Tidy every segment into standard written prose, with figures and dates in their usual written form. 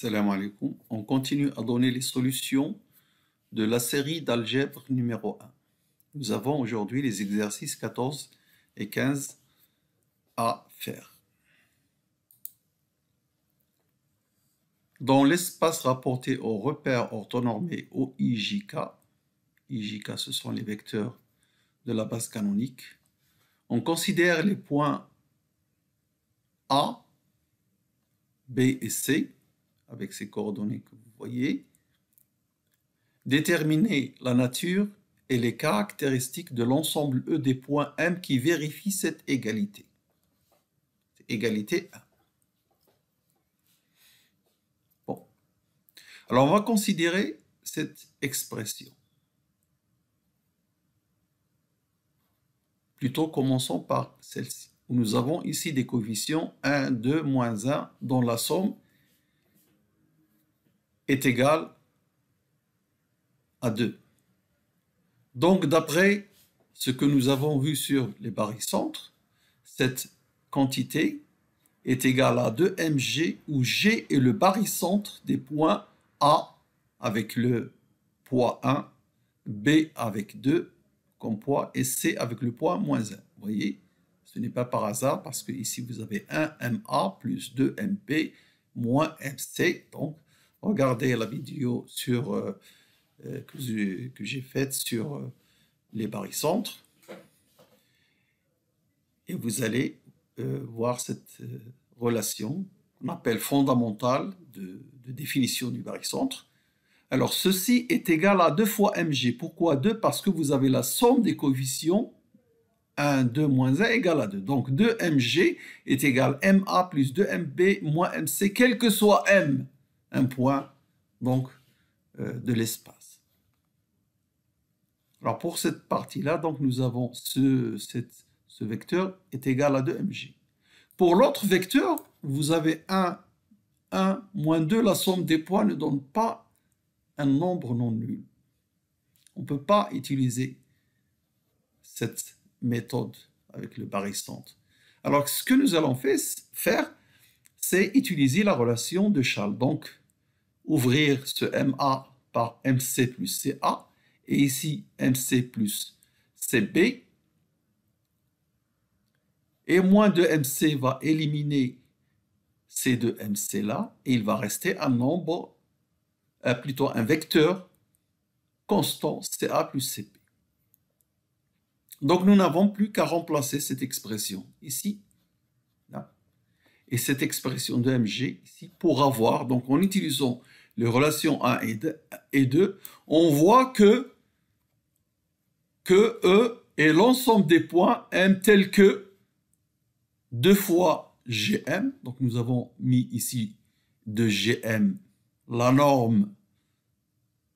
Salam alaikum. On continue à donner les solutions de la série d'algèbre numéro 1. Nous avons aujourd'hui les exercices 14 et 15 à faire. Dans l'espace rapporté au repère orthonormé OIJK, IJK ce sont les vecteurs de la base canonique, on considère les points A, B et C, avec ces coordonnées que vous voyez, déterminer la nature et les caractéristiques de l'ensemble E des points M qui vérifient cette égalité. Égalité 1. Bon. Alors on va considérer cette expression. Plutôt commençons par celle-ci, où nous avons ici des coefficients 1, 2, moins 1, dont la somme est égale à 2. Donc, d'après ce que nous avons vu sur les barycentres, cette quantité est égale à 2mg, où G est le barycentre des points A avec le poids 1, B avec 2 comme poids et C avec le poids moins 1. Vous voyez, ce n'est pas par hasard parce que ici vous avez 1MA plus 2MP moins MC. Donc, regardez la vidéo sur, que j'ai faite sur les barycentres et vous allez voir cette relation qu'on appelle fondamentale de définition du barycentre. Alors, ceci est égal à 2 fois mg. Pourquoi 2? Parce que vous avez la somme des coefficients 1, 2, moins 1 égale à 2. Donc, 2mg est égal à ma plus 2mb moins mc, quel que soit m, un point donc, de l'espace. Alors, pour cette partie-là, donc nous avons ce vecteur est égal à 2mg. Pour l'autre vecteur, vous avez 1, moins 2. La somme des points ne donne pas un nombre non nul. On ne peut pas utiliser cette méthode avec le barycentre. Alors, ce que nous allons faire, c'est utiliser la relation de Charles. Donc, ouvrir ce MA par MC plus CA, et ici MC plus CB, et moins de MC va éliminer ces deux MC là, et il va rester un nombre, plutôt un vecteur constant CA plus CP. Donc nous n'avons plus qu'à remplacer cette expression ici, là, et cette expression de mg ici pour avoir, donc en utilisant les relations 1 et 2, on voit que E est l'ensemble des points M tels que 2 fois Gm, donc nous avons mis ici de Gm, la norme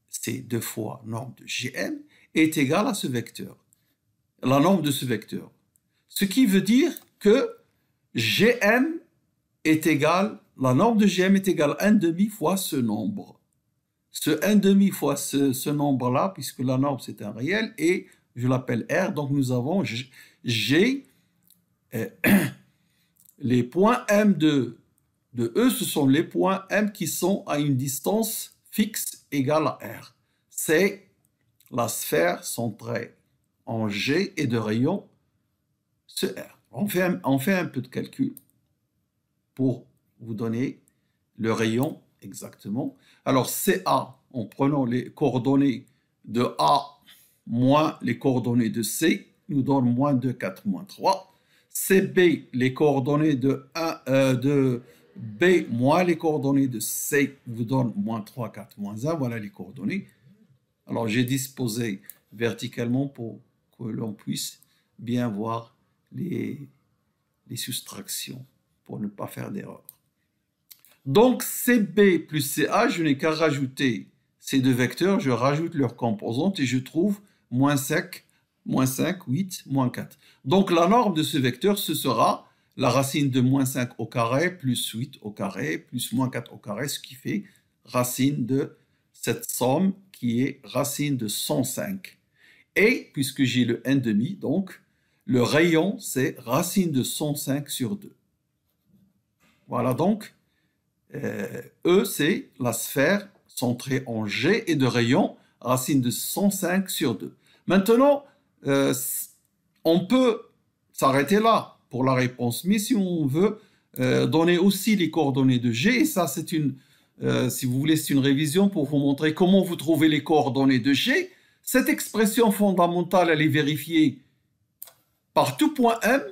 c'est 2 fois norme de Gm, est égale à ce vecteur, la norme de ce vecteur. Ce qui veut dire que Gm est égal, la norme de Gm est égale à 1,5 fois ce nombre. Ce 1,5 fois ce nombre-là, puisque la norme c'est un réel, et je l'appelle R, donc nous avons G, les points M de E, ce sont les points M qui sont à une distance fixe égale à R. C'est la sphère centrée en G et de rayon ce R. On fait un peu de calcul pour vous donner le rayon exactement. Alors CA, en prenant les coordonnées de A moins les coordonnées de C, nous donne moins 2, 4, moins 3. CB, les coordonnées de B moins les coordonnées de C vous donnent moins 3, 4, moins 1. Voilà les coordonnées. Alors j'ai disposé verticalement pour que l'on puisse bien voir les soustractions pour ne pas faire d'erreur. Donc CB plus CA, je n'ai qu'à rajouter ces deux vecteurs, je rajoute leurs composantes et je trouve moins 5, 8, moins 4. Donc la norme de ce vecteur, ce sera la racine de moins 5 au carré plus 8 au carré plus moins 4 au carré, ce qui fait racine de cette somme qui est racine de 105. Et puisque j'ai le 1,5, donc le rayon c'est racine de 105 sur 2. Voilà donc E, c'est la sphère centrée en G et de rayon, racine de 105 sur 2. Maintenant, on peut s'arrêter là pour la réponse, mais si on veut donner aussi les coordonnées de G, et ça c'est une, si vous voulez, c'est une révision pour vous montrer comment vous trouvez les coordonnées de G. Cette expression fondamentale, elle est vérifiée par tout point M,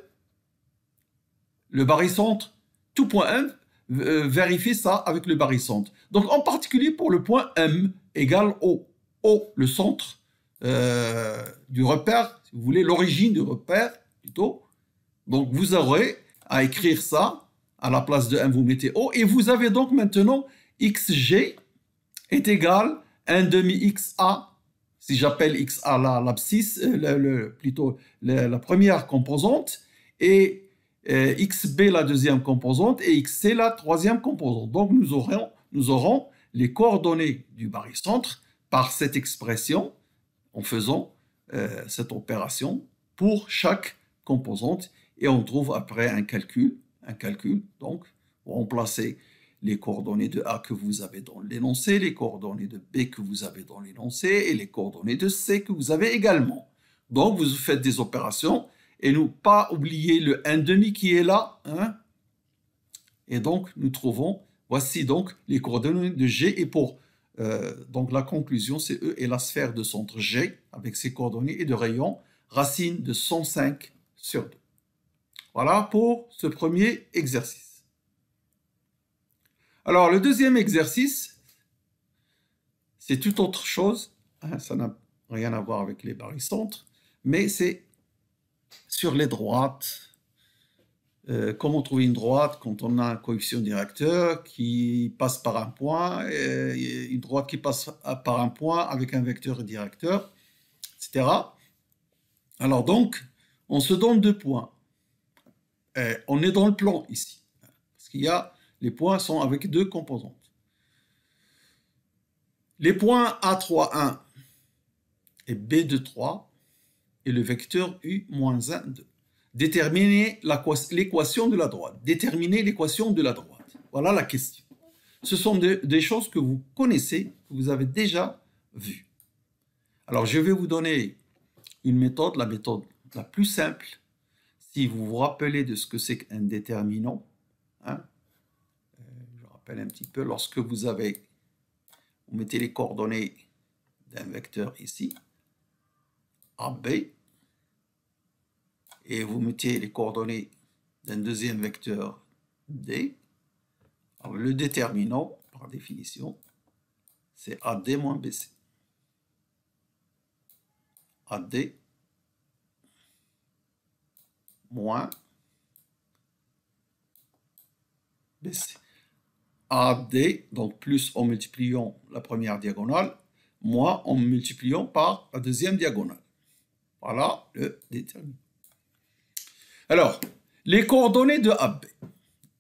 le barycentre, tout point M, vérifiez ça avec le barycentre. Donc en particulier pour le point M égale O. O, le centre du repère, si vous voulez, l'origine du repère plutôt. Donc vous aurez à écrire ça, à la place de M vous mettez O, et vous avez donc maintenant XG est égal à 1 demi XA, si j'appelle XA l'abscisse, plutôt la première composante, et XB la deuxième composante, et XC la troisième composante. Donc nous aurons les coordonnées du barycentre par cette expression, en faisant cette opération pour chaque composante, et on trouve après un calcul, donc pour remplacer les coordonnées de A que vous avez dans l'énoncé, les coordonnées de B que vous avez dans l'énoncé, et les coordonnées de C que vous avez également. Donc vous faites des opérations, et ne pas oublier le 1,5 qui est là, hein? Et donc nous trouvons, voici donc les coordonnées de G, et pour donc la conclusion, c'est E et la sphère de centre G, avec ses coordonnées et de rayon, racine de 105 sur 2. Voilà pour ce premier exercice. Alors, le deuxième exercice, c'est tout autre chose. Hein, ça n'a rien à voir avec les barycentres, mais c'est sur les droites. Comment trouver une droite quand on a un coefficient directeur qui passe par un point, et une droite qui passe par un point avec un vecteur directeur, etc. Alors donc, on se donne deux points. On est dans le plan ici, parce qu'il y a, les points sont avec deux composantes. Les points A3,1 et B2,3 et le vecteur U-1, 2. Déterminer l'équation de la droite. Déterminer l'équation de la droite. Voilà la question. Ce sont des choses que vous connaissez, que vous avez déjà vues. Alors, je vais vous donner une méthode, la méthode la plus simple. Si vous vous rappelez de ce que c'est qu'un déterminant, hein, je rappelle un petit peu, lorsque vous mettez les coordonnées d'un vecteur ici, AB, et vous mettez les coordonnées d'un deuxième vecteur D. Alors, le déterminant, par définition, c'est AD moins BC. AD moins BC. AD, donc plus en multipliant la première diagonale, moins en multipliant par la deuxième diagonale. Voilà le déterminant. Alors, les coordonnées de AB.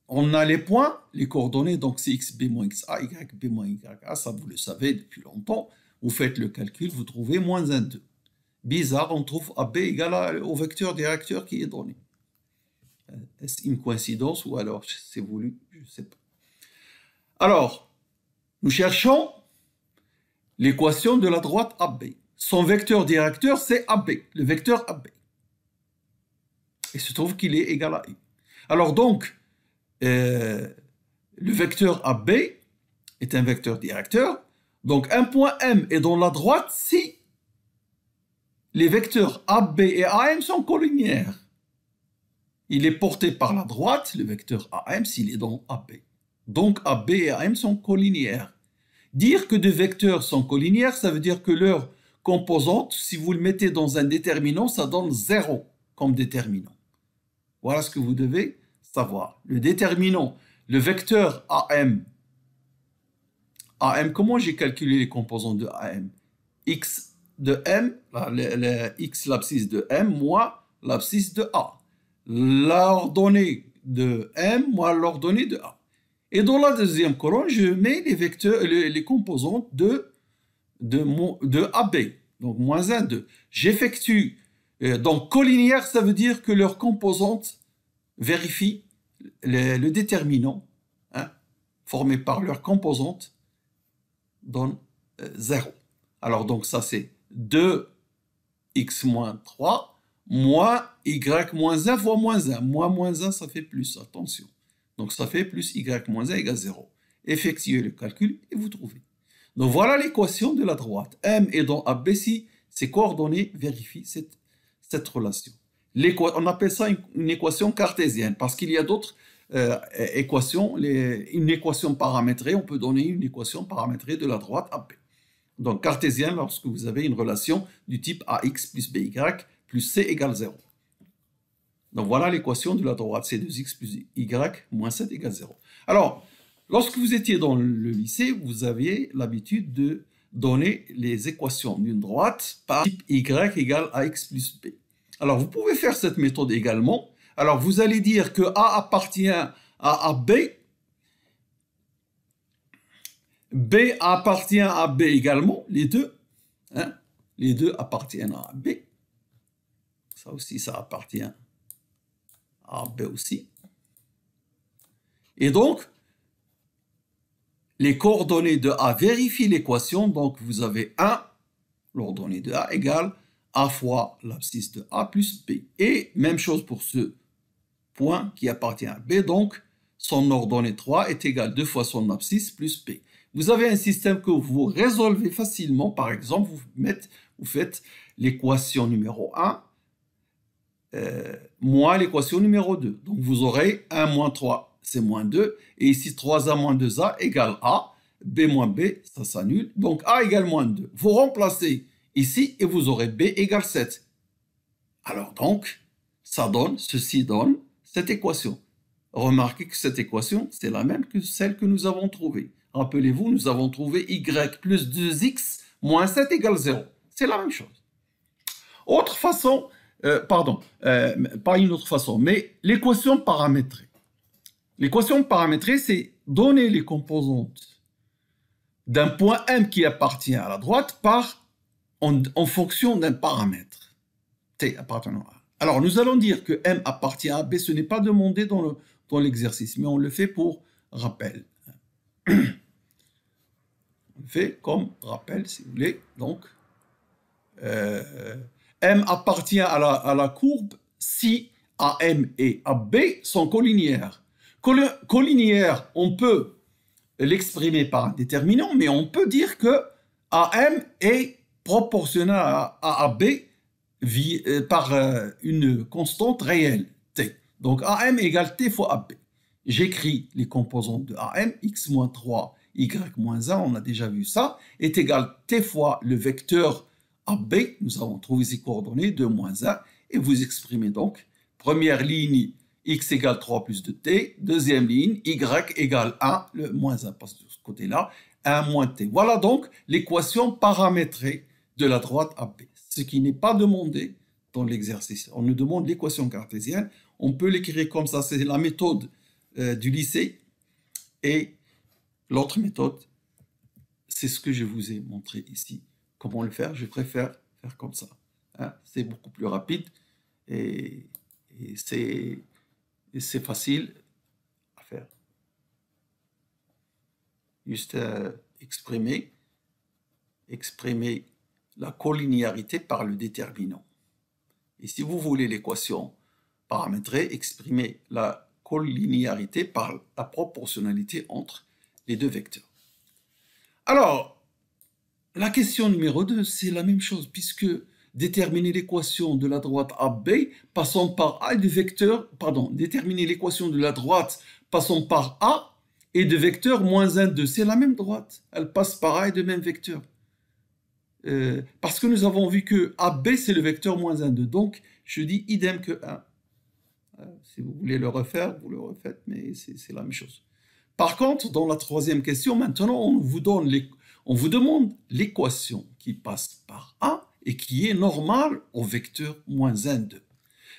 On a les points, les coordonnées, donc c'est xb moins xa, yb moins ya, ça vous le savez depuis longtemps. Vous faites le calcul, vous trouvez moins 1, 2. Bizarre, on trouve AB égal au vecteur directeur qui est donné. Est-ce une coïncidence ou alors c'est voulu? Je ne sais pas. Alors, nous cherchons l'équation de la droite AB. Son vecteur directeur, c'est AB, le vecteur AB. Il se trouve qu'il est égal à I. Alors donc, le vecteur AB est un vecteur directeur. Donc, un point M est dans la droite si les vecteurs AB et AM sont collinaires. Il est porté par la droite, le vecteur AM, s'il est dans AB. Donc, AB et AM sont collinaires. Dire que deux vecteurs sont collinaires, ça veut dire que leur composante, si vous le mettez dans un déterminant, ça donne 0 comme déterminant. Voilà ce que vous devez savoir. Le déterminant, le vecteur AM. AM, comment j'ai calculé les composantes de AM? X de M, X l'abscisse de M, moins l'abscisse de A. L'ordonnée de M, moins l'ordonnée de A. Et dans la deuxième colonne, je mets les vecteurs, les composantes de AB. Donc, moins 1, 2. J'effectue. Donc, collinaire, ça veut dire que leur composante vérifie le déterminant, hein, formés par leurs composantes donnent 0. Alors donc ça c'est 2x moins 3 moins y moins 1 fois moins 1. Moins 1 ça fait plus, attention. Donc ça fait plus y moins 1 égale 0. Effectuez le calcul et vous trouvez. Donc voilà l'équation de la droite. M est dans AB si ces coordonnées vérifient cette relation. On appelle ça une équation cartésienne parce qu'il y a d'autres équations. Une équation paramétrée, on peut donner une équation paramétrée de la droite AB. Donc cartésien lorsque vous avez une relation du type AX plus BY plus C égale 0. Donc voilà l'équation de la droite, c'est 2x plus y moins 7 égale 0. Alors, lorsque vous étiez dans le lycée, vous aviez l'habitude de donner les équations d'une droite par type y égale ax plus b. Alors, vous pouvez faire cette méthode également. Alors, vous allez dire que A appartient à B, B appartient à B également, les deux. Hein, les deux appartiennent à B. Ça aussi, ça appartient à B aussi. Et donc, les coordonnées de A vérifient l'équation. Donc, vous avez 1, l'ordonnée de A égale A fois l'abscisse de A plus B. Et même chose pour ce point qui appartient à B. Donc, son ordonnée 3 est égale 2 fois son abscisse plus B. Vous avez un système que vous résolvez facilement. Par exemple, vous faites l'équation numéro 1 moins l'équation numéro 2. Donc, vous aurez 1 moins 3, c'est moins 2. Et ici, 3A moins 2A égale A. B moins B, ça s'annule. Donc, A égale moins 2. Vous remplacez ici et vous aurez B égale 7. Alors donc, ceci donne cette équation. Remarquez que cette équation, c'est la même que celle que nous avons trouvée. Rappelez-vous, nous avons trouvé y plus 2x moins 7 égale 0. C'est la même chose. Autre façon, pas une autre façon, mais l'équation paramétrée. L'équation paramétrée, c'est donner les composantes d'un point M qui appartient à la droite en fonction d'un paramètre T appartenant à A. Alors, nous allons dire que M appartient à B. Ce n'est pas demandé dans l'exercice, mais on le fait pour rappel. On le fait comme rappel, si vous voulez. Donc, M appartient à la courbe si AM et AB sont collinéaires. Collinéaire, on peut l'exprimer par un déterminant, mais on peut dire que AM est proportionnel à AB par une constante réelle, T. Donc AM égale T fois AB. J'écris les composantes de AM, x moins 3, y moins 1, on a déjà vu ça, est égal T fois le vecteur AB, nous avons trouvé ces coordonnées, 2 moins 1, et vous exprimez donc, première ligne, x égale 3 plus 2t, deuxième ligne, y égale 1, le moins 1 passe de ce côté-là, 1 moins t. Voilà donc l'équation paramétrée de la droite AB, ce qui n'est pas demandé dans l'exercice. On nous demande l'équation cartésienne, on peut l'écrire comme ça, c'est la méthode du lycée, et l'autre méthode, c'est ce que je vous ai montré ici. Comment le faire? Je préfère faire comme ça. Hein? C'est beaucoup plus rapide et c'est facile à faire. Juste exprimer la collinéarité par le déterminant. Et si vous voulez l'équation paramétrée, exprimez la collinéarité par la proportionnalité entre les deux vecteurs. Alors, la question numéro 2, c'est la même chose, puisque déterminer l'équation de la droite AB passant par A et de vecteur, déterminer l'équation de la droite passant par A et de vecteur moins 1, 2, c'est la même droite, elle passe par A et de même vecteur. Parce que nous avons vu que AB c'est le vecteur moins 1, 2, donc je dis idem que 1. Si vous voulez le refaire, vous le refaites, mais c'est la même chose. Par contre, dans la troisième question, maintenant, on vous demande l'équation qui passe par A et qui est normale au vecteur moins 1, 2.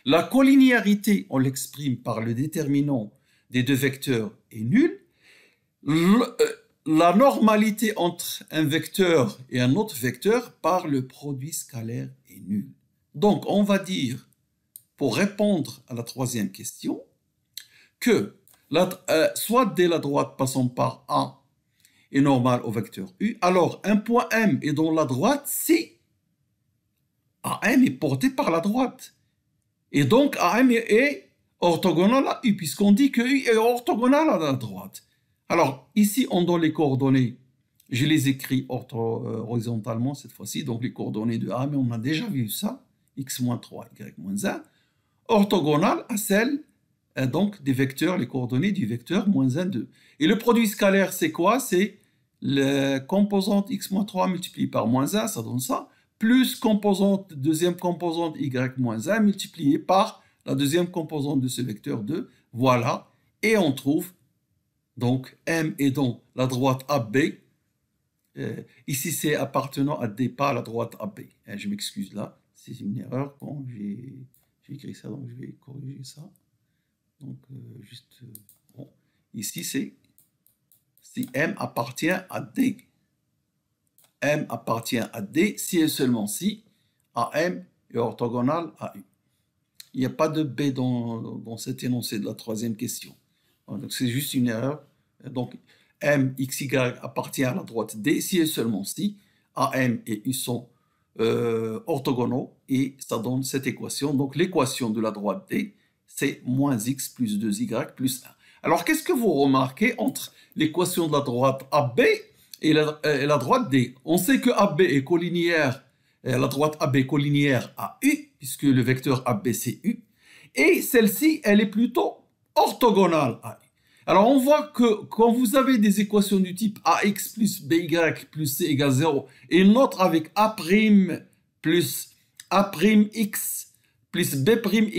La collinéarité, on l'exprime par le déterminant des deux vecteurs est nulle. La normalité entre un vecteur et un autre vecteur par le produit scalaire est nulle. Donc, on va dire, pour répondre à la troisième question, que soit dès la droite passant par A est normal au vecteur U, alors un point M est dans la droite si AM est porté par la droite. Et donc AM est orthogonal à U, puisqu'on dit que U est orthogonal à la droite. Alors ici, on donne les coordonnées. Je les écris horizontalement cette fois-ci, donc les coordonnées de A, mais on a déjà vu ça, x-3, y-1, orthogonal à celles donc des vecteurs, les coordonnées du vecteur -1, 2. Et le produit scalaire, c'est quoi? C'est la composante x-3 multipliée par -1, ça donne ça, plus deuxième composante y-1 multipliée par la deuxième composante de ce vecteur 2. Voilà, et on trouve donc M est dans la droite AB. Ici, c'est appartenant à D, pas à la droite AB. Je m'excuse là, c'est une erreur quand j'ai écrit ça, donc je vais corriger ça. Donc, bon. Ici, c'est si M appartient à D. M appartient à D si et seulement si AM est orthogonal à U. Il n'y a pas de B dans cet énoncé de la troisième question. Donc, c'est juste une erreur. Donc, M, X, Y appartient à la droite D si et seulement si AM et U sont orthogonaux, et ça donne cette équation. Donc, l'équation de la droite D, c'est -x plus 2y plus 1. Alors, qu'est-ce que vous remarquez entre l'équation de la droite AB et la droite D? On sait que AB est collinéaire, la droite AB est collinéaire à U, puisque le vecteur AB c'est U, et celle-ci, elle est plutôt orthogonale à U. Alors, on voit que quand vous avez des équations du type AX plus BY plus C égale 0, et une autre avec A' plus A'X plus B'Y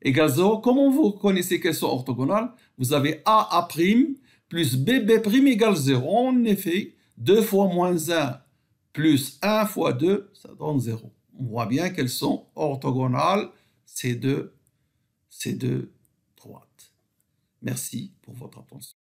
égale 0, comment vous connaissez qu'elles sont orthogonales? Vous avez A' plus B' égale 0. En effet, 2 fois -1 plus 1 fois 2, ça donne 0. On voit bien qu'elles sont orthogonales, ces deux droites. Merci pour votre attention.